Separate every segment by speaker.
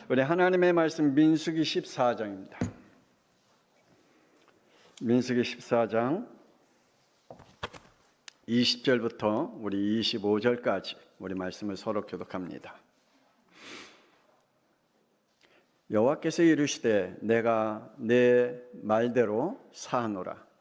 Speaker 1: 우리 하나님의 말씀 민수기 14장입니다. 민수기 14장 20절부터 우리 25절까지 우리 말씀을 서로 교독합니다. 여호와께서 이르시되 내가 내 말대로 사하노라.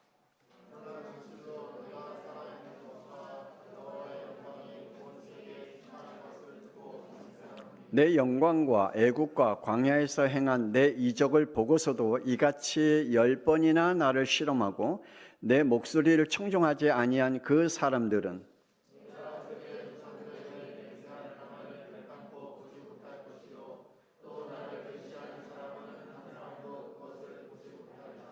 Speaker 1: 내 영광과 애국과 광야에서 행한 내 이적을 보고서도 이같이 10번이나 나를 실험하고 내 목소리를 청종하지 아니한 그 사람들은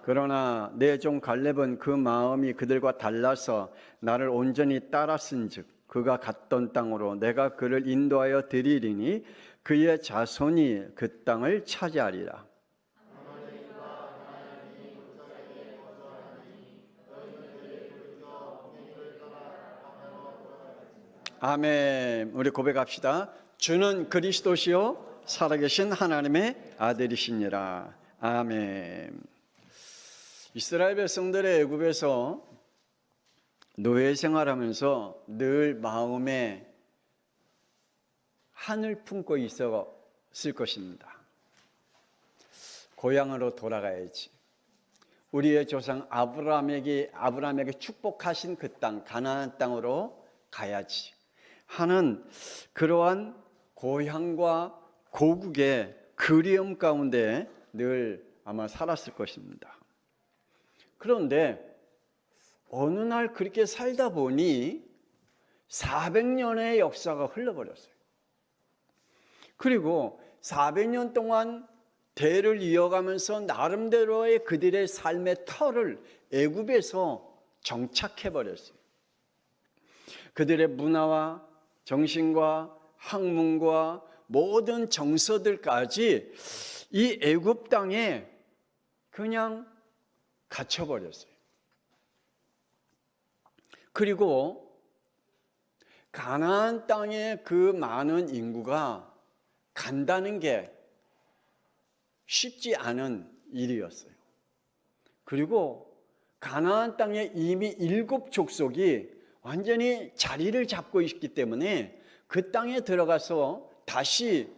Speaker 1: 그러나 내 종 갈렙은 그 마음이 그들과 달라서 나를 온전히 따랐은즉 그가 갔던 땅으로 내가 그를 인도하여 드리리니 그의 자손이 그 땅을 차지하리라. 아멘. 우리 고백합시다. 주는 그리스도시요 살아계신 하나님의 아들이시니라. 아멘. 이스라엘 백성들의 애굽에서 노예 생활하면서 늘 마음에 한을 품고 있었을 것입니다. 고향으로 돌아가야지. 우리의 조상 아브라함에게 축복하신 그 땅, 가나안 땅으로 가야지 하는 그러한 고향과 고국의 그리움 가운데 늘 아마 살았을 것입니다. 그런데 어느 날 그렇게 살다 보니 400년의 역사가 흘러버렸어요. 그리고 400년 동안 대를 이어가면서 나름대로의 그들의 삶의 터를 애굽에서 정착해버렸어요. 그들의 문화와 정신과 학문과 모든 정서들까지 이 애굽 땅에 그냥 갇혀버렸어요. 그리고 가나안 땅의 그 많은 인구가 간다는 게 쉽지 않은 일이었어요. 그리고 가나안 땅에 이미 7족속이 완전히 자리를 잡고 있기 때문에 그 땅에 들어가서 다시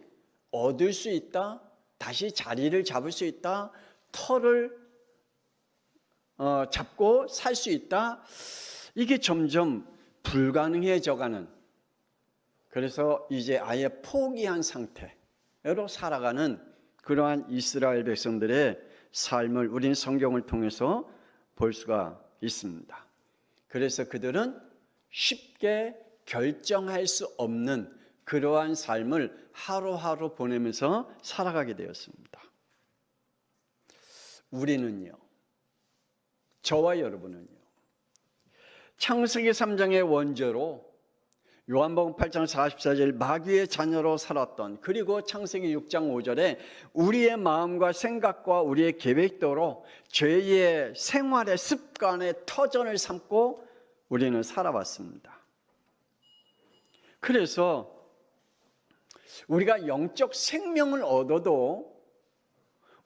Speaker 1: 얻을 수 있다, 다시 자리를 잡을 수 있다, 터를 잡고 살 수 있다, 이게 점점 불가능해져 가는, 그래서 이제 아예 포기한 상태로 살아가는 그러한 이스라엘 백성들의 삶을 우린 성경을 통해서 볼 수가 있습니다. 그래서 그들은 쉽게 결정할 수 없는 그러한 삶을 하루하루 보내면서 살아가게 되었습니다. 우리는요, 저와 여러분은요, 창세기 3장의 원죄로 요한복음 8장 44절 마귀의 자녀로 살았던, 그리고 창세기 6장 5절에 우리의 마음과 생각과 우리의 계획대로 죄의 생활의 습관의 터전을 삼고 우리는 살아왔습니다. 그래서 우리가 영적 생명을 얻어도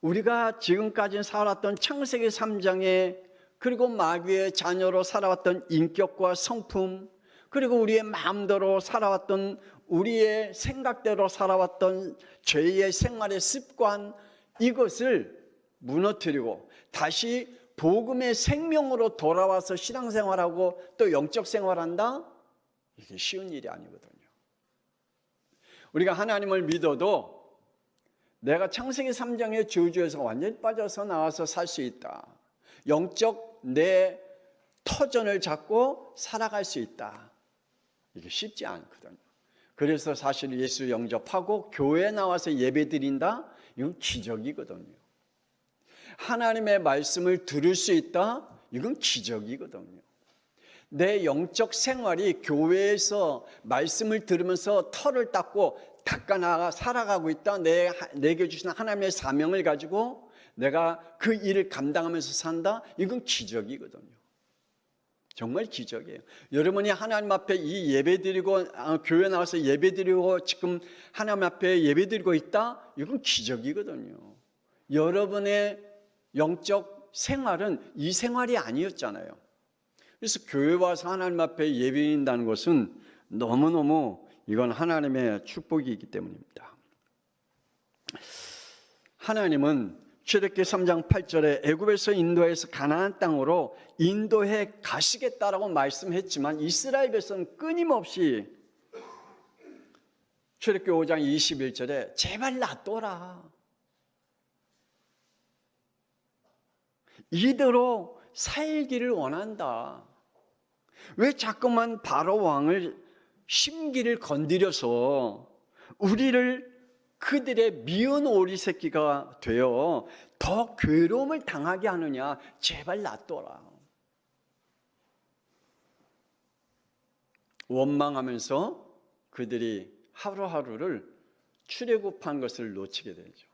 Speaker 1: 우리가 지금까지 살았던 창세기 3장의 그리고 마귀의 자녀로 살아왔던 인격과 성품, 그리고 우리의 마음대로 살아왔던, 우리의 생각대로 살아왔던 죄의 생활의 습관, 이것을 무너뜨리고 다시 복음의 생명으로 돌아와서 신앙생활하고 또 영적 생활한다? 이게 쉬운 일이 아니거든요. 우리가 하나님을 믿어도 내가 창세기 3장의 저주에서 완전히 빠져서 나와서 살 수 있다, 영적 내 터전을 잡고 살아갈 수 있다, 이게 쉽지 않거든요. 그래서 사실 예수 영접하고 교회에 나와서 예배 드린다, 이건 기적이거든요. 하나님의 말씀을 들을 수 있다, 이건 기적이거든요. 내 영적 생활이 교회에서 말씀을 들으면서 털을 닦고 닦아나가 살아가고 있다, 내게 주신 하나님의 사명을 가지고 내가 그 일을 감당하면서 산다, 이건 기적이거든요. 정말 기적이에요. 여러분이 하나님 앞에 이 예배드리고 교회 나와서 예배드리고 지금 하나님 앞에 예배드리고 있다? 이건 기적이거든요. 여러분의 영적 생활은 이 생활이 아니었잖아요. 그래서 교회 와서 하나님 앞에 예배드린다는 것은 너무너무 이건 하나님의 축복이기 때문입니다. 하나님은 출애굽기 3장 8절에 애굽에서 인도해서 가나안 땅으로 인도해 가시겠다라고 말씀했지만 이스라엘 백성은 끊임없이 출애굽기 5장 21절에 제발 놔둬라. 이대로 살기를 원한다. 왜 자꾸만 바로 왕을 심기를 건드려서 우리를 그들의 미운 오리 새끼가 되어 더 괴로움을 당하게 하느냐. 제발 놔둬라. 원망하면서 그들이 하루하루를 출애굽한 것을 놓치게 되죠.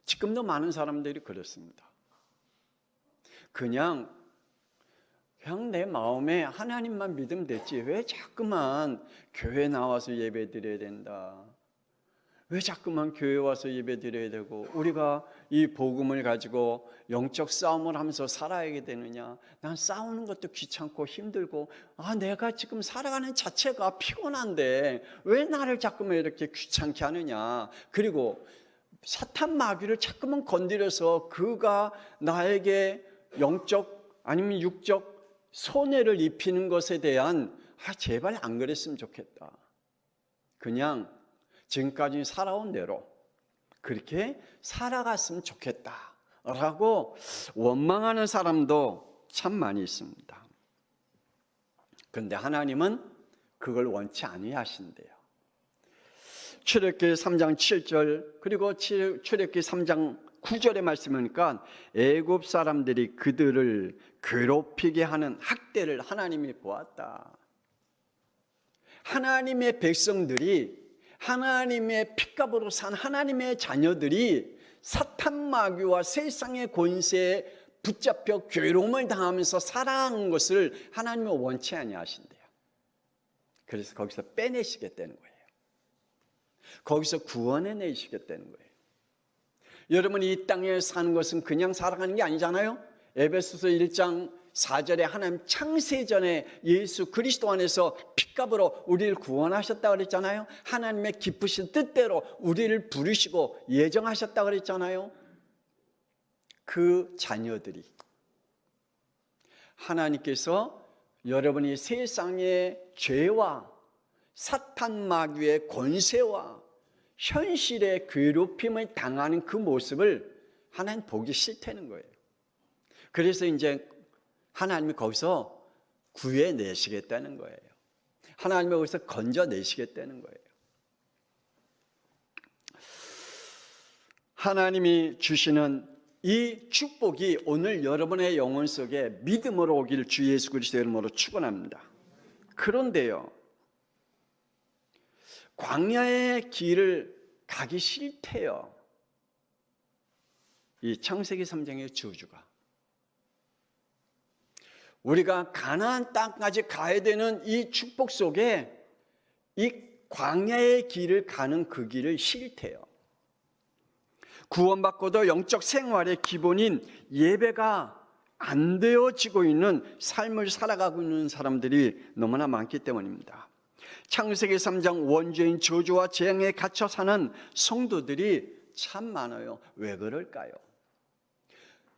Speaker 1: 지금도 많은 사람들이 그렇습니다. 그냥 내 마음에 하나님만 믿으면 됐지. 왜 자꾸만 교회 나와서 예배 드려야 된다. 왜 자꾸만 교회 와서 예배 드려야 되고 우리가 이 복음을 가지고 영적 싸움을 하면서 살아야 되느냐. 난 싸우는 것도 귀찮고 힘들고 내가 지금 살아가는 자체가 피곤한데 왜 나를 자꾸만 이렇게 귀찮게 하느냐. 그리고 사탄 마귀를 자꾸만 건드려서 그가 나에게 영적 아니면 육적 손해를 입히는 것에 대한 제발 안 그랬으면 좋겠다. 그냥 지금까지 살아온 대로 그렇게 살아갔으면 좋겠다라고 원망하는 사람도 참 많이 있습니다. 그런데 하나님은 그걸 원치 아니하신대요. 출애굽기 3장 7절 그리고 출애굽기 3장 9절의 말씀이니까 애굽 사람들이 그들을 괴롭히게 하는 학대를 하나님이 보았다. 하나님의 백성들이 하나님의 핏값으로 산 하나님의 자녀들이 사탄 마귀와 세상의 권세에 붙잡혀 괴로움을 당하면서 살아가는 것을 하나님은 원치 아니하신대요. 그래서 거기서 빼내시겠다는 거예요. 거기서 구원해내시겠다는 거예요. 여러분이 이 땅에 사는 것은 그냥 살아가는 게 아니잖아요. 에베소서 1장 4절에 하나님 창세전에 예수 그리스도 안에서 핏값으로 우리를 구원하셨다고 그랬잖아요. 하나님의 기쁘신 뜻대로 우리를 부르시고 예정하셨다고 그랬잖아요. 그 자녀들이 하나님께서 여러분이 세상의 죄와 사탄 마귀의 권세와 현실의 괴롭힘을 당하는 그 모습을 하나님 보기 싫다는 거예요. 그래서 이제 하나님이 거기서 구해내시겠다는 거예요. 하나님이 거기서 건져내시겠다는 거예요. 하나님이 주시는 이 축복이 오늘 여러분의 영혼 속에 믿음으로 오기를 주 예수 그리스도의 이름으로 축원합니다. 그런데요, 광야의 길을 가기 싫대요. 이 창세기 3장의 저주가. 우리가 가나안 땅까지 가야 되는 이 축복 속에 이 광야의 길을 가는 그 길을 싫대요. 구원받고도 영적 생활의 기본인 예배가 안 되어지고 있는 삶을 살아가고 있는 사람들이 너무나 많기 때문입니다. 창세기 3장 원죄인 저주와 재앙에 갇혀 사는 성도들이 참 많아요. 왜 그럴까요?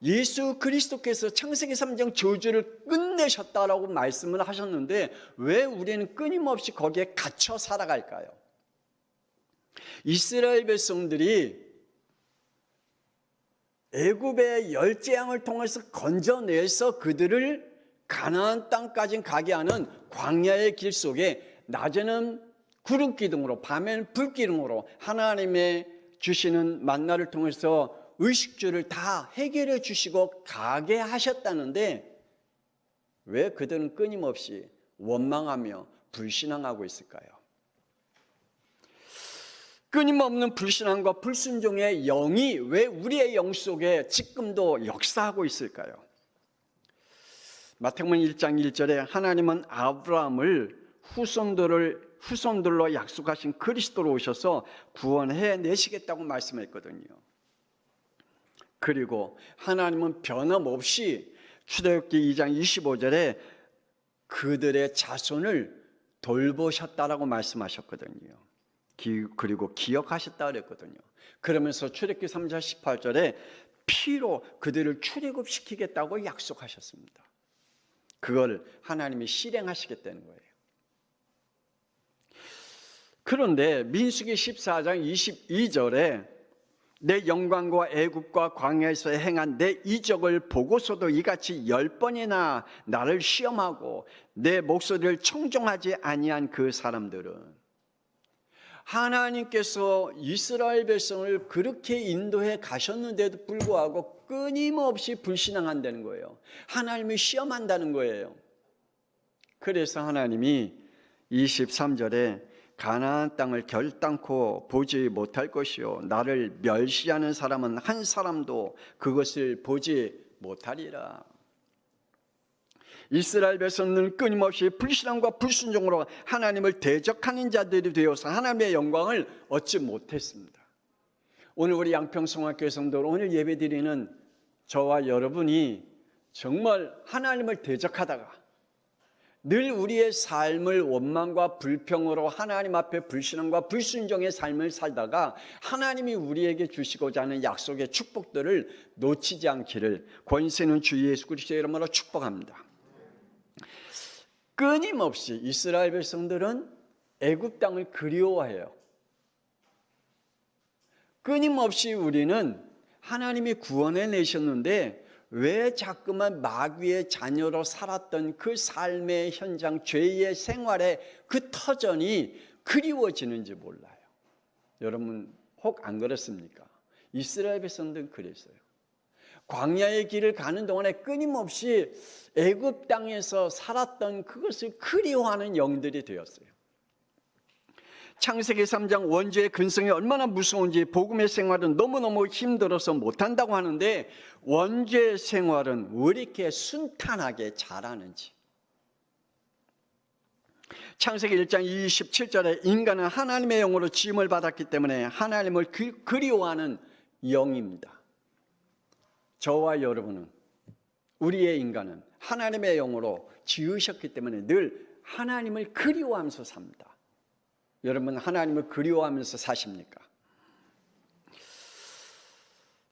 Speaker 1: 예수 그리스도께서 창세기 3장 저주를 끝내셨다라고 말씀을 하셨는데 왜 우리는 끊임없이 거기에 갇혀 살아갈까요? 이스라엘 백성들이 애굽의 열재앙을 통해서 건져내서 그들을 가나안 땅까지 가게 하는 광야의 길 속에 낮에는 구름 기둥으로 밤에는 불 기둥으로 하나님의 주시는 만나를 통해서 의식주를 다 해결해 주시고 가게 하셨다는데 왜 그들은 끊임없이 원망하며 불신앙하고 있을까요? 끊임없는 불신앙과 불순종의 영이 왜 우리의 영 속에 지금도 역사하고 있을까요? 마태복음 1장 1절에 하나님은 아브라함을 후손들로 약속하신 그리스도로 오셔서 구원해 내시겠다고 말씀했거든요. 그리고 하나님은 변함없이 출애굽기 2장 25절에 그들의 자손을 돌보셨다라고 말씀하셨거든요. 그리고 기억하셨다 그랬거든요. 그러면서 출애굽기 3장 18절에 피로 그들을 출애굽시키겠다고 약속하셨습니다. 그걸 하나님이 실행하시겠다는 거예요. 그런데 민수기 14장 22절에 내 영광과 애굽과 광야에서 행한 내 이적을 보고서도 이같이 10번이나 나를 시험하고 내 목소리를 청종하지 아니한 그 사람들은, 하나님께서 이스라엘 백성을 그렇게 인도해 가셨는데도 불구하고 끊임없이 불신앙한다는 거예요. 하나님을 시험한다는 거예요. 그래서 하나님이 23절에 가나안 땅을 결단코 보지 못할 것이요 나를 멸시하는 사람은 한 사람도 그것을 보지 못하리라. 이스라엘 백성은 끊임없이 불신앙과 불순종으로 하나님을 대적하는 자들이 되어서 하나님의 영광을 얻지 못했습니다. 오늘 우리 양평성화교회 성도들, 오늘 예배드리는 저와 여러분이 정말 하나님을 대적하다가 늘 우리의 삶을 원망과 불평으로 하나님 앞에 불신앙과 불순종의 삶을 살다가 하나님이 우리에게 주시고자 하는 약속의 축복들을 놓치지 않기를 권세 있는 주 예수 그리스도의 이름으로 축복합니다. 끊임없이 이스라엘 백성들은 애굽 땅을 그리워해요. 끊임없이 우리는 하나님이 구원해 내셨는데 왜 자꾸만 마귀의 자녀로 살았던 그 삶의 현장, 죄의 생활의 그 터전이 그리워지는지 몰라요. 여러분 혹 안 그렇습니까? 이스라엘 백성들은 그랬어요. 광야의 길을 가는 동안에 끊임없이 애굽 땅에서 살았던 그것을 그리워하는 영들이 되었어요. 창세기 3장 원죄의 근성이 얼마나 무서운지, 복음의 생활은 너무너무 힘들어서 못한다고 하는데 원죄의 생활은 왜 이렇게 순탄하게 잘하는지. 창세기 1장 27절에 인간은 하나님의 영으로 지음을 받았기 때문에 하나님을 그리워하는 영입니다. 저와 여러분은, 우리의 인간은 하나님의 영으로 지으셨기 때문에 늘 하나님을 그리워하면서 삽니다. 여러분 하나님을 그리워하면서 사십니까?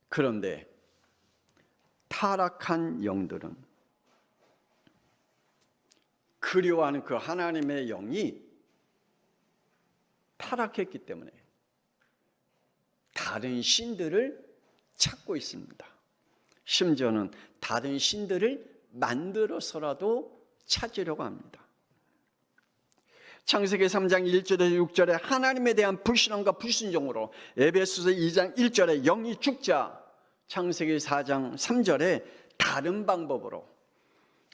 Speaker 1: 그런데 타락한 영들은 그리워하는 그 하나님의 영이 타락했기 때문에 다른 신들을 찾고 있습니다. 심지어는 다른 신들을 만들어서라도 찾으려고 합니다. 창세기 3장 1절에서 6절에 하나님에 대한 불신앙과 불순종으로, 에베소서 2장 1절에 영이 죽자, 창세기 4장 3절에 다른 방법으로,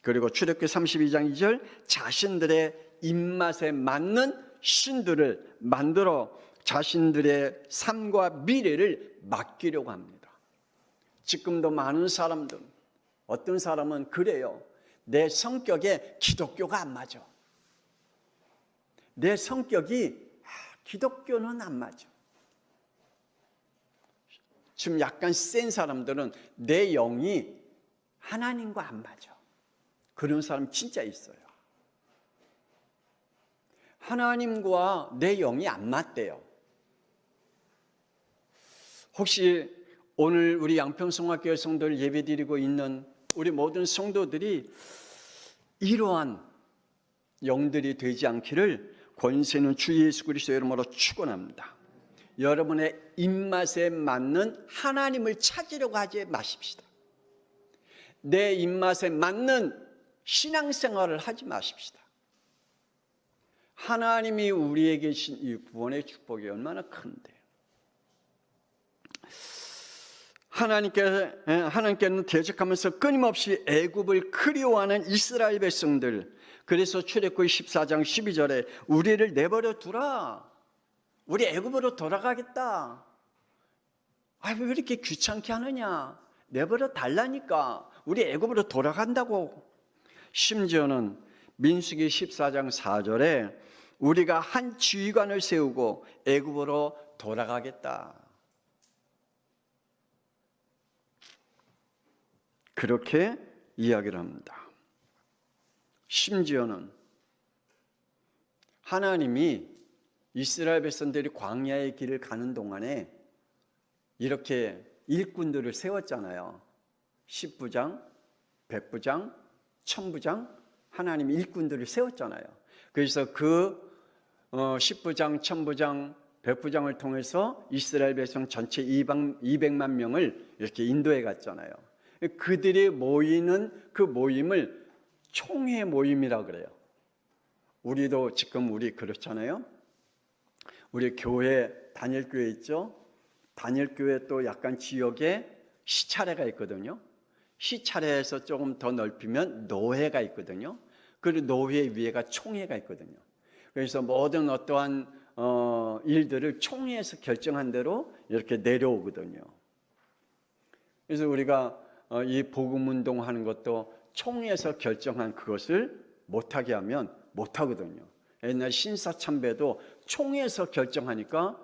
Speaker 1: 그리고 출애굽기 32장 2절 자신들의 입맛에 맞는 신들을 만들어 자신들의 삶과 미래를 맡기려고 합니다. 지금도 많은 사람들, 어떤 사람은 그래요. 내 성격에 기독교가 안 맞아. 내 성격이 기독교는 안 맞아. 좀 약간 센 사람들은 내 영이 하나님과 안 맞아. 그런 사람 진짜 있어요. 하나님과 내 영이 안 맞대요. 혹시 오늘 우리 양평성화교회 성도들 예배드리고 있는 우리 모든 성도들이 이러한 영들이 되지 않기를 권세는 주 예수 그리스도의 이름으로 축원합니다. 여러분의 입맛에 맞는 하나님을 찾으려고 하지 마십시다. 내 입맛에 맞는 신앙생활을 하지 마십시다. 하나님이 우리에게 주신 이 구원의 축복이 얼마나 큰데, 하나님께는 대적하면서 끊임없이 애굽을 그리워하는 이스라엘 백성들, 그래서 출애굽기 14장 12절에 우리를 내버려 두라, 우리 애굽으로 돌아가겠다. 왜 이렇게 귀찮게 하느냐, 내버려 달라니까, 우리 애굽으로 돌아간다고. 심지어는 민수기 14장 4절에 우리가 한 지휘관을 세우고 애굽으로 돌아가겠다. 그렇게 이야기를 합니다. 심지어는 하나님이 이스라엘 백성들이 광야의 길을 가는 동안에 이렇게 일꾼들을 세웠잖아요. 십부장, 백부장, 천부장, 하나님이 일꾼들을 세웠잖아요. 그래서 그 십부장, 천부장, 백부장을 통해서 이스라엘 백성 전체 200만 명을 이렇게 인도해 갔잖아요. 그들이 모이는 그 모임을 총회 모임이라고 그래요. 우리도 지금 그렇잖아요. 우리 교회, 단일교회 있죠? 단일교회 또 약간 지역에 시차례가 있거든요. 시차례에서 조금 더 넓히면 노회가 있거든요. 그리고 노회 위에가 총회가 있거든요. 그래서 모든 어떠한 일들을 총회에서 결정한 대로 이렇게 내려오거든요. 그래서 우리가 이 복음운동 하는 것도 총회에서 결정한 그것을 못하게 하면 못하거든요. 옛날 신사참배도 총회에서 결정하니까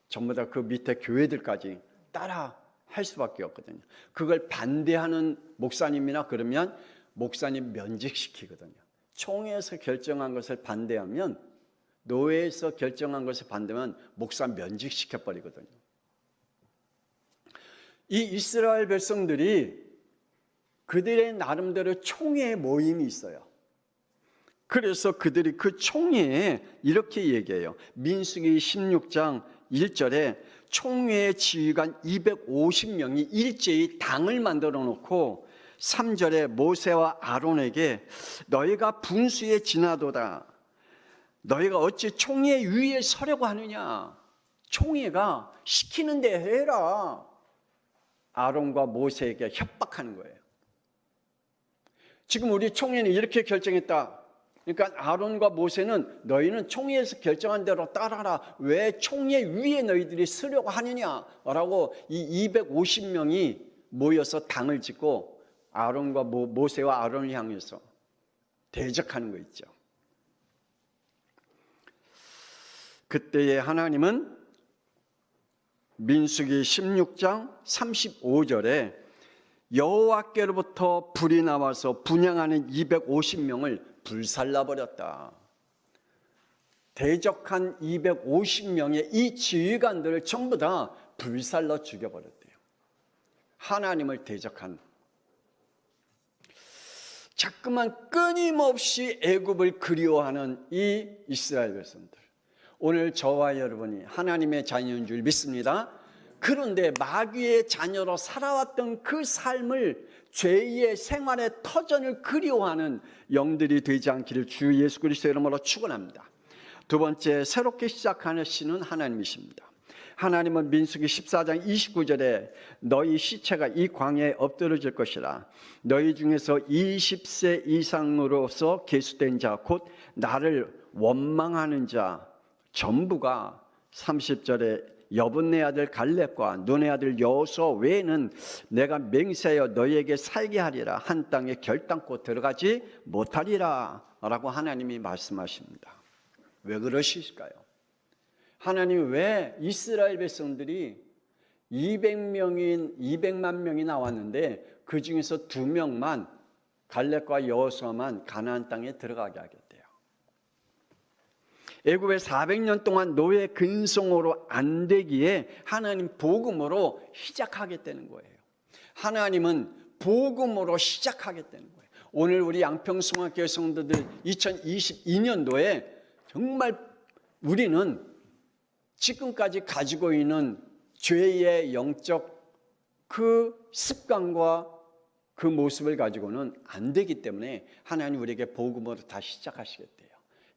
Speaker 1: 전부 다 그 밑에 교회들까지 따라 할 수밖에 없거든요. 그걸 반대하는 목사님이나 그러면 목사님 면직시키거든요. 총회에서 결정한 것을 반대하면, 노회에서 결정한 것을 반대하면 목사 면직시켜버리거든요. 이 이스라엘 백성들이 그들의 나름대로 총회 모임이 있어요. 그래서 그들이 그 총회에 이렇게 얘기해요. 민수기 16장 1절에 총회의 지휘관 250명이 일제히 당을 만들어 놓고 3절에 모세와 아론에게 너희가 분수에 지나도다. 너희가 어찌 총회 위에 서려고 하느냐. 총회가 시키는 데 해라. 아론과 모세에게 협박하는 거예요. 지금 우리 총회는 이렇게 결정했다. 그러니까 아론과 모세는 너희는 총회에서 결정한 대로 따라라. 왜 총회 위에 너희들이 서려고 하느냐라고 이 250명이 모여서 당을 짓고 아론과 모세와 아론을 향해서 대적하는 거 있죠. 그때에 하나님은 민수기 16장 35절에 여호와께로부터 불이 나와서 분향하는 250명을 불살라버렸다. 대적한 250명의 이 지휘관들을 전부 다 불살라 죽여버렸대요. 하나님을 대적한, 자꾸만 끊임없이 애굽을 그리워하는 이 이스라엘 백성들. 오늘 저와 여러분이 하나님의 자녀인 줄 믿습니다. 그런데 마귀의 자녀로 살아왔던 그 삶을, 죄의 생활의 터전을 그리워하는 영들이 되지 않기를 주 예수 그리스도의 이름으로 축원합니다. 두 번째, 새롭게 시작하시는 하나님이십니다. 하나님은 민수기 14장 29절에 너희 시체가 이 광야에 엎드러질 것이라. 너희 중에서 20세 이상으로서 계수된 자, 곧 나를 원망하는 자 전부가 30절에 여분네 아들 갈렙과 눈의 아들 여호수아 외에는 내가 맹세하여 너희에게 살게 하리라. 한 땅에 결단코 들어가지 못하리라 라고 하나님이 말씀하십니다. 왜 그러실까요? 하나님이 왜 이스라엘 백성들이 200만 명이 나왔는데 그 중에서 2명만, 갈렙과 여호수아만 가나안 땅에 들어가게 하겠대요? 애굽에 400년 동안 노예 근성으로 안 되기에 하나님 복음으로 시작하겠다는 거예요. 하나님은 복음으로 시작하겠다는 거예요. 오늘 우리 양평숭화교회 성도들 2022년도에 정말 우리는 지금까지 가지고 있는 죄의 영적 그 습관과 그 모습을 가지고는 안 되기 때문에 하나님 우리에게 복음으로 다시 시작하시겠대요.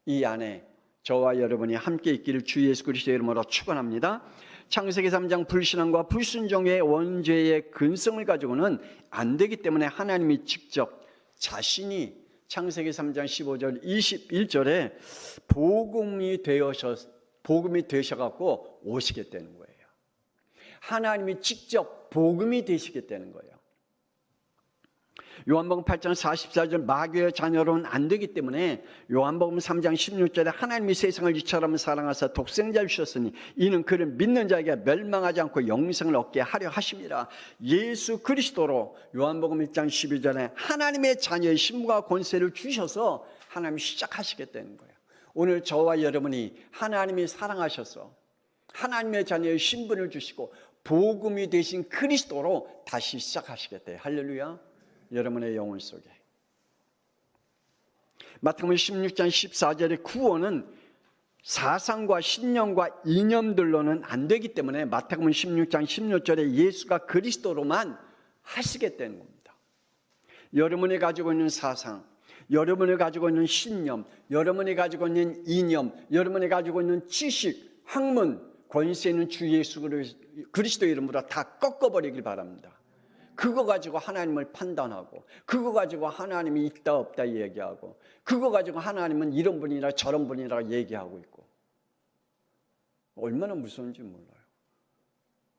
Speaker 1: 이 안에 저와 여러분이 함께 있기를 주 예수 그리스도의 이름으로 축원합니다. 창세기 3장 불신앙과 불순종의 원죄의 근성을 가지고는 안 되기 때문에 하나님이 직접 자신이 창세기 3장 15절 21절에 복음이 되셔갖고 오시겠다는 거예요. 하나님이 직접 복음이 되시겠다는 거예요. 요한복음 8장 44절 마귀의 자녀로는 안 되기 때문에 요한복음 3장 16절에 하나님이 세상을 이처럼 사랑하사 독생자를 주셨으니 이는 그를 믿는 자에게 멸망하지 않고 영생을 얻게 하려 하심이라. 예수 그리스도로 요한복음 1장 12절에 하나님의 자녀의 신분과 권세를 주셔서 하나님이 시작하시겠다는 거예요. 오늘 저와 여러분이 하나님이 사랑하셔서 하나님의 자녀의 신분을 주시고 복음이 되신 그리스도로 다시 시작하시겠대요. 할렐루야. 여러분의 영혼 속에. 마태복음 16장 14절의 구원은 사상과 신념과 이념들로는 안 되기 때문에 마태복음 16장 16절에 예수가 그리스도로만 하시겠다는 겁니다. 여러분이 가지고 있는 사상, 여러분이 가지고 있는 신념, 여러분이 가지고 있는 이념, 여러분이 가지고 있는 지식, 학문, 권세 있는 주 예수 그리스도 이름으로 다 꺾어버리길 바랍니다. 그거 가지고 하나님을 판단하고, 그거 가지고 하나님이 있다 없다 얘기하고, 그거 가지고 하나님은 이런 분이라 저런 분이라 얘기하고 있고, 얼마나 무서운지 몰라요.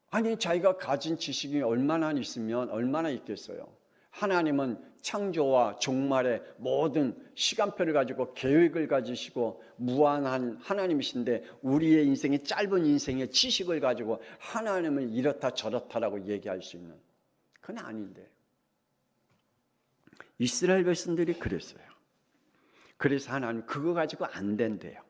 Speaker 1: 아니, 자기가 가진 지식이 얼마나 있으면 얼마나 있겠어요. 하나님은 창조와 종말의 모든 시간표를 가지고 계획을 가지시고 무한한 하나님이신데, 우리의 인생의 짧은 인생의 지식을 가지고 하나님을 이렇다 저렇다라고 얘기할 수 있는, 그건 아닌데. 이스라엘 백성들이 그랬어요. 그래서 하나님 그거 가지고 안 된대요.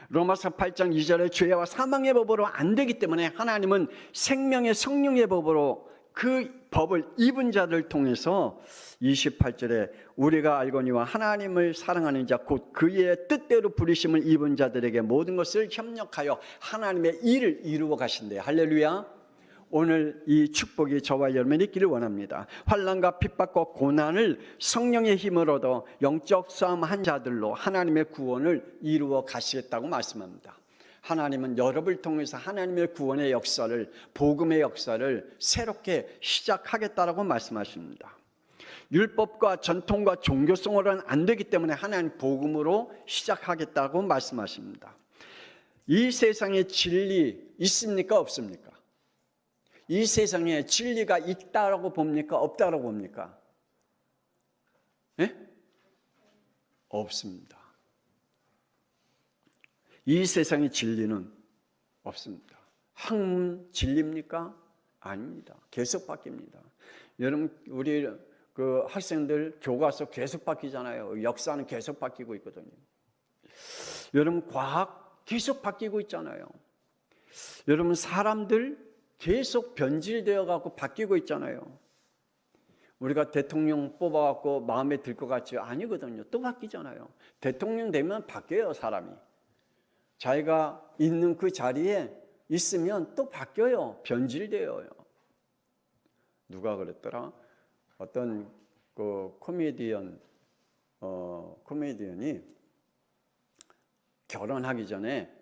Speaker 1: 로마서 8장 2절에 죄와 사망의 법으로 안 되기 때문에 하나님은 생명의 성령의 법으로 그 법을 입은 자를 통해서 28절에 우리가 알거니와 하나님을 사랑하는 자 곧 그의 뜻대로 부르심을 입은 자들에게 모든 것을 협력하여 하나님의 일을 이루어 가신대요. 할렐루야. 오늘 이 축복이 저와 여러분이 있기를 원합니다. 환난과 핍박과 고난을 성령의 힘을 얻어 영적 싸움한 자들로 하나님의 구원을 이루어 가시겠다고 말씀합니다. 하나님은 여러분을 통해서 하나님의 구원의 역사를, 복음의 역사를 새롭게 시작하겠다라고 말씀하십니다. 율법과 전통과 종교성으로는 안 되기 때문에 하나님 복음으로 시작하겠다고 말씀하십니다. 이 세상에 진리 있습니까? 없습니까? 이 세상에 진리가 있다라고 봅니까? 없다라고 봅니까? 예? 없습니다. 이 세상의 진리는 없습니다. 학문 진리입니까? 아닙니다. 계속 바뀝니다. 여러분, 우리 그 학생들 교과서 계속 바뀌잖아요. 역사는 계속 바뀌고 있거든요. 여러분, 과학 계속 바뀌고 있잖아요. 여러분, 사람들 계속 변질되어 갖고 바뀌고 있잖아요. 우리가 대통령 뽑아갖고 마음에 들 것 같지 아니거든요. 또 바뀌잖아요. 대통령 되면 바뀌어요, 사람이. 자기가 있는 그 자리에 있으면 또 바뀌어요. 변질돼요. 누가 그랬더라? 어떤 그 코미디언이 결혼하기 전에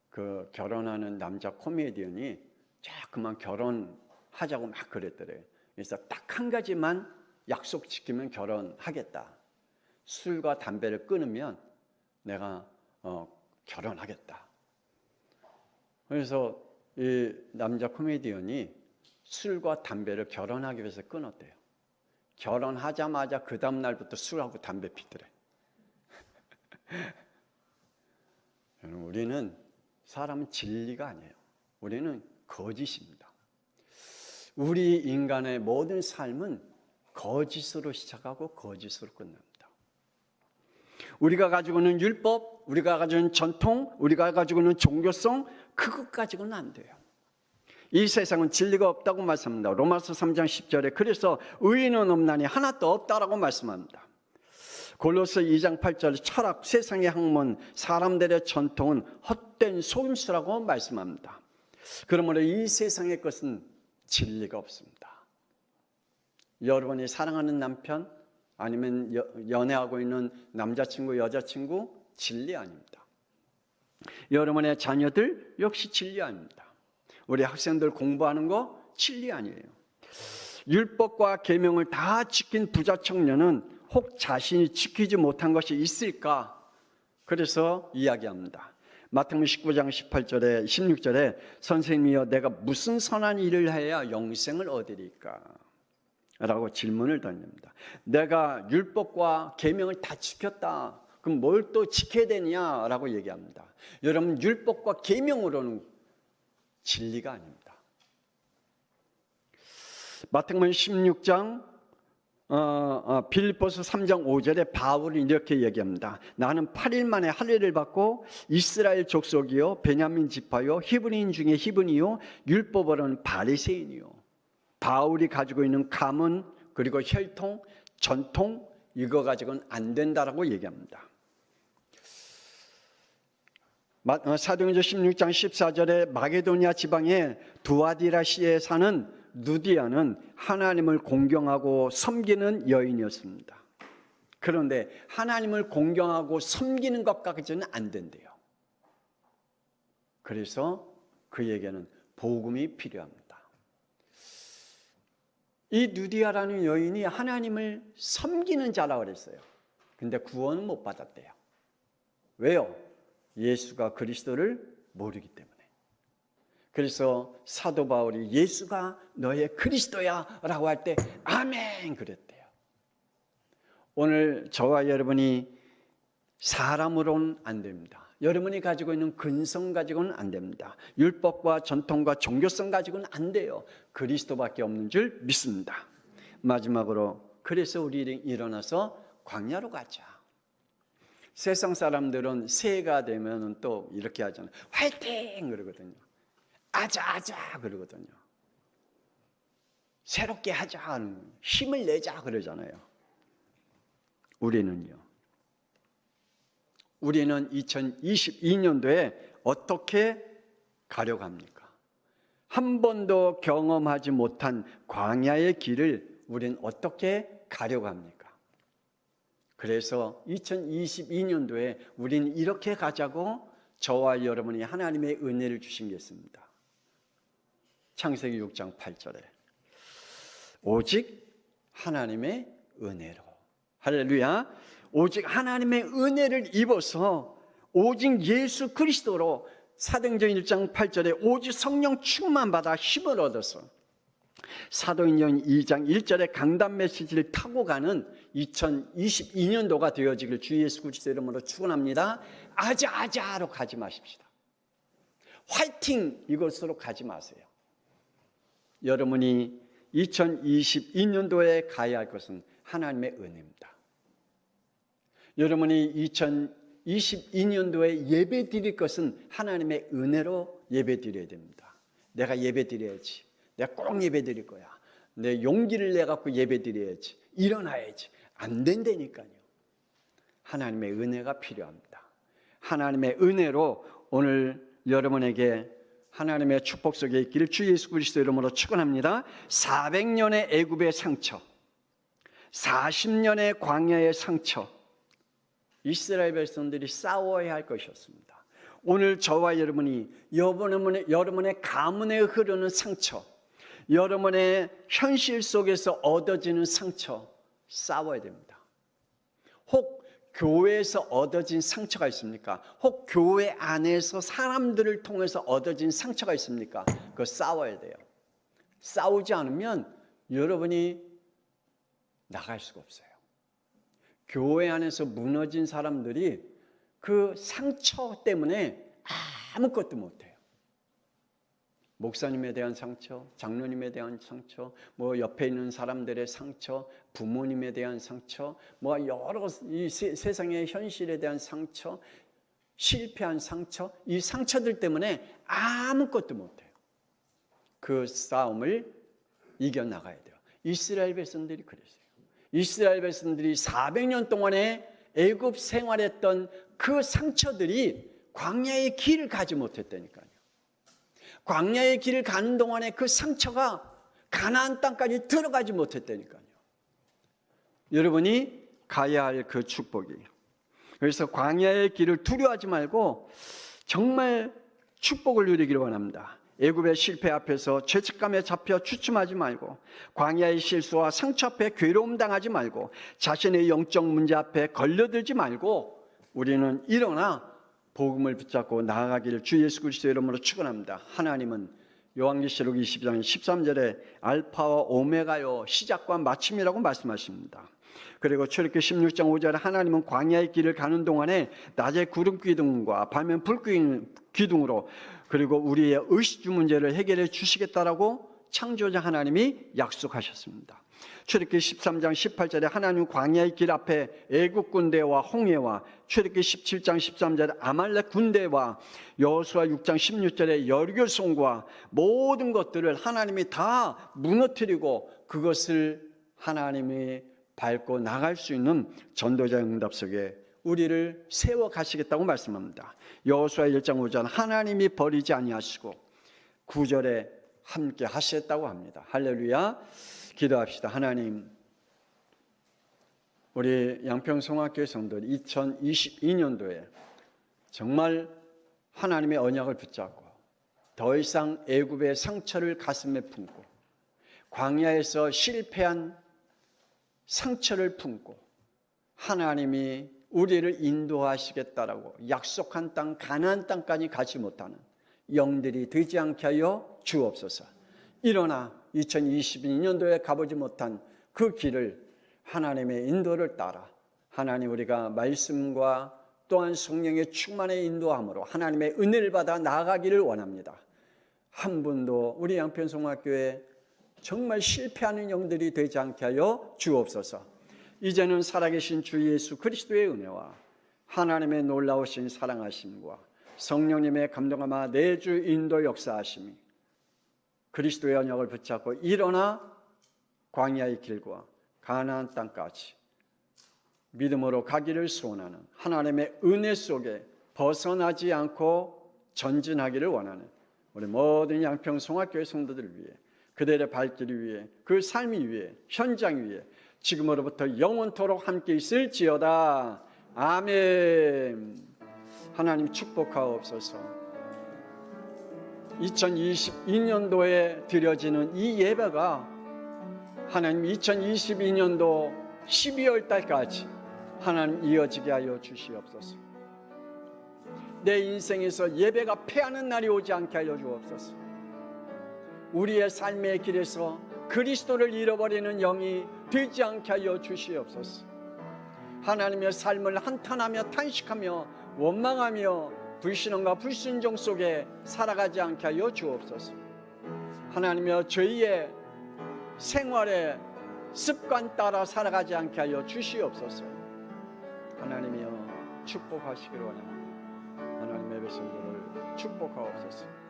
Speaker 1: 그 결혼하는 남자 코미디언이 자꾸만 결혼하자고 막 그랬더래요. 그래서 딱 한 가지만 약속 지키면 결혼하겠다. 술과 담배를 끊으면 내가 결혼하겠다. 그래서 이 남자 코미디언이 술과 담배를 결혼하기 위해서 끊었대요. 결혼하자마자 그 다음 날부터 술하고 담배 피더래. 우리는 사람은 진리가 아니에요. 우리는 거짓입니다. 우리 인간의 모든 삶은 거짓으로 시작하고 거짓으로 끝납니다. 우리가 가지고 있는 율법, 우리가 가지고 있는 전통, 우리가 가지고 있는 종교성, 그것 가지고는 안 돼요. 이 세상은 진리가 없다고 말씀합니다. 로마서 3장 10절에 그래서 의인은 없나니 하나도 없다라고 말씀합니다. 골로새 2장 8절에 철학, 세상의 학문, 사람들의 전통은 헛된 속임수라고 말씀합니다. 그러므로 이 세상의 것은 진리가 없습니다. 여러분이 사랑하는 남편, 아니면 연애하고 있는 남자친구, 여자친구, 진리 아닙니다. 여러분의 자녀들 역시 진리 아닙니다. 우리 학생들 공부하는 거 진리 아니에요. 율법과 계명을 다 지킨 부자 청년은 혹 자신이 지키지 못한 것이 있을까? 그래서 이야기합니다. 마태복음 19장 18절에 16절에 선생님이여 내가 무슨 선한 일을 해야 영생을 얻으리까? 라고 질문을 던집니다. 내가 율법과 계명을 다 지켰다. 그럼 뭘 또 지켜야 되냐라고 얘기합니다. 여러분, 율법과 계명으로는 진리가 아닙니다. 마태복음 16장 빌립보서 3장 5절에 바울이 이렇게 얘기합니다. 나는 8일 만에 할례를 받고 이스라엘 족속이요 베냐민 지파요 히브리인 중에 히브리요 율법으로는 바리새인이요. 바울이 가지고 있는 가문 그리고 혈통, 전통 이거 가지고는 안 된다라고 얘기합니다. 사도행전 16장 14절에 마게도니아 지방의 두아디라시에 사는 누디아는 하나님을 공경하고 섬기는 여인이었습니다. 그런데 하나님을 공경하고 섬기는 것까지는 안 된대요. 그래서 그에게는 복음이 필요합니다. 이 누디아라는 여인이 하나님을 섬기는 자라고 그랬어요. 근데 구원은 못 받았대요. 왜요? 예수가 그리스도를 모르기 때문에. 그래서 사도 바울이 예수가 너의 그리스도야 라고 할 때 아멘 그랬대요. 오늘 저와 여러분이 사람으로는 안 됩니다. 여러분이 가지고 있는 근성 가지고는 안 됩니다. 율법과 전통과 종교성 가지고는 안 돼요. 그리스도밖에 없는 줄 믿습니다. 마지막으로 그래서 우리 일어나서 광야로 가자. 세상 사람들은 새해가 되면 또 이렇게 하잖아요. 화이팅 그러거든요. 아자 그러거든요. 새롭게 하자, 힘을 내자 그러잖아요. 우리는 2022년도에 어떻게 가려고 합니까? 한 번도 경험하지 못한 광야의 길을 우리는 어떻게 가려고 합니까? 그래서 2022년도에 우리는 이렇게 가자고 저와 여러분이 하나님의 은혜를 주신 게 있습니다. 창세기 6장 8절에 오직 하나님의 은혜로, 할렐루야, 오직 하나님의 은혜를 입어서 오직 예수 그리스도로, 사도행전 1장 8절에 오직 성령 충만 받아 힘을 얻어서 사도행전 2장 1절에 강단 메시지를 타고 가는 2022년도가 되어지길 주 예수 그리스도 이름으로 축원합니다. 아자아자로 가지 마십시다. 화이팅 이것으로 가지 마세요. 여러분이 2022년도에 가야 할 것은 하나님의 은혜입니다. 여러분이 2022년도에 예배 드릴 것은 하나님의 은혜로 예배 드려야 됩니다. 내가 예배 드려야지. 내가 꼭 예배 드릴 거야. 내 용기를 내갖고 예배 드려야지. 일어나야지. 안 된다니까요. 하나님의 은혜가 필요합니다. 하나님의 은혜로 오늘 여러분에게 하나님의 축복 속에 있기를 주 예수 그리스도 이름으로 축원합니다. 400년의 애굽의 상처, 40년의 광야의 상처, 이스라엘 백성들이 싸워야 할 것이었습니다. 오늘 저와 여러분이 여러분의 가문에 흐르는 상처, 여러분의 현실 속에서 얻어지는 상처 싸워야 됩니다. 혹 교회에서 얻어진 상처가 있습니까? 혹 교회 안에서 사람들을 통해서 얻어진 상처가 있습니까? 그거 싸워야 돼요. 싸우지 않으면 여러분이 나갈 수가 없어요. 교회 안에서 무너진 사람들이 그 상처 때문에 아무것도 못해요. 목사님에 대한 상처, 장로님에 대한 상처, 옆에 있는 사람들의 상처, 부모님에 대한 상처, 여러 이 세상의 현실에 대한 상처, 실패한 상처, 이 상처들 때문에 아무것도 못해요. 그 싸움을 이겨나가야 돼요. 이스라엘 백성들이 그랬어요. 이스라엘 백성들이 400년 동안에 애굽 생활했던 그 상처들이 광야의 길을 가지 못했다니까요. 광야의 길을 가는 동안에 그 상처가 가나안 땅까지 들어가지 못했다니까요. 여러분이 가야 할 그 축복이. 그래서 광야의 길을 두려워하지 말고 정말 축복을 누리기를 원합니다. 애굽의 실패 앞에서 죄책감에 잡혀 주춤하지 말고, 광야의 실수와 상처 앞에 괴로움 당하지 말고, 자신의 영적 문제 앞에 걸려들지 말고 우리는 일어나 복음을 붙잡고 나아가기를 주 예수 그리스도 이름으로 축원합니다. 하나님은 요한계시록 22장 13절에 알파와 오메가요 시작과 마침이라고 말씀하십니다. 그리고 출애굽기 16장 5절에 하나님은 광야의 길을 가는 동안에 낮에 구름 기둥과 밤엔 불 기둥으로 그리고 우리의 의식주 문제를 해결해 주시겠다라고 창조자 하나님이 약속하셨습니다. 출애굽기 13장 18절에 하나님 광야의 길 앞에 애국 군대와 홍해와 출애굽기 17장 13절에 아말렉 군대와 여호수아 6장 16절에 여리고성과 모든 것들을 하나님이 다 무너뜨리고 그것을 하나님이 밟고 나갈 수 있는 전도자의 응답 속에 우리를 세워 가시겠다고 말씀합니다. 여호수아 1장 5절 하나님이 버리지 아니하시고 9절에 함께 하셨다고 합니다. 할렐루야. 기도합시다. 하나님, 우리 양평성악교회 성도들이 2022년도에 정말 하나님의 언약을 붙잡고 더 이상 애굽의 상처를 가슴에 품고 광야에서 실패한 상처를 품고 하나님이 우리를 인도하시겠다라고 약속한 땅 가나안 땅까지 가지 못하는 영들이 되지 않게 하여 주옵소서. 일어나 2022년도에 가보지 못한 그 길을 하나님의 인도를 따라 하나님 우리가 말씀과 또한 성령의 충만의 인도함으로 하나님의 은혜를 받아 나아가기를 원합니다. 한 분도 우리 양평성악교회 정말 실패하는 영들이 되지 않게 하여 주옵소서. 이제는 살아계신 주 예수 그리스도의 은혜와 하나님의 놀라우신 사랑하심과 성령님의 감동하마 내주 인도 역사하심이 그리스도의 언약을 붙잡고 일어나 광야의 길과 가나안 땅까지 믿음으로 가기를 소원하는 하나님의 은혜 속에 벗어나지 않고 전진하기를 원하는 우리 모든 양평성악교회 성도들을 위해 그들의 발길 위에 그 삶이 위에 현장 위에 지금으로부터 영원토록 함께 있을지어다. 아멘. 하나님 축복하옵소서. 2022년도에 드려지는 이 예배가 하나님 2022년도 12월 달까지 하나님 이어지게 하여 주시옵소서. 내 인생에서 예배가 패하는 날이 오지 않게 하여 주옵소서. 우리의 삶의 길에서 그리스도를 잃어버리는 영이 되지 않게 하여 주시옵소서. 하나님의 삶을 한탄하며 탄식하며 원망하며 불신앙과 불순종 속에 살아가지 않게 하여 주옵소서. 하나님의 죄의 생활의 습관 따라 살아가지 않게 하여 주시옵소서. 하나님이여 축복하시기를 원합니다. 하나님의 백성들을 축복하옵소서.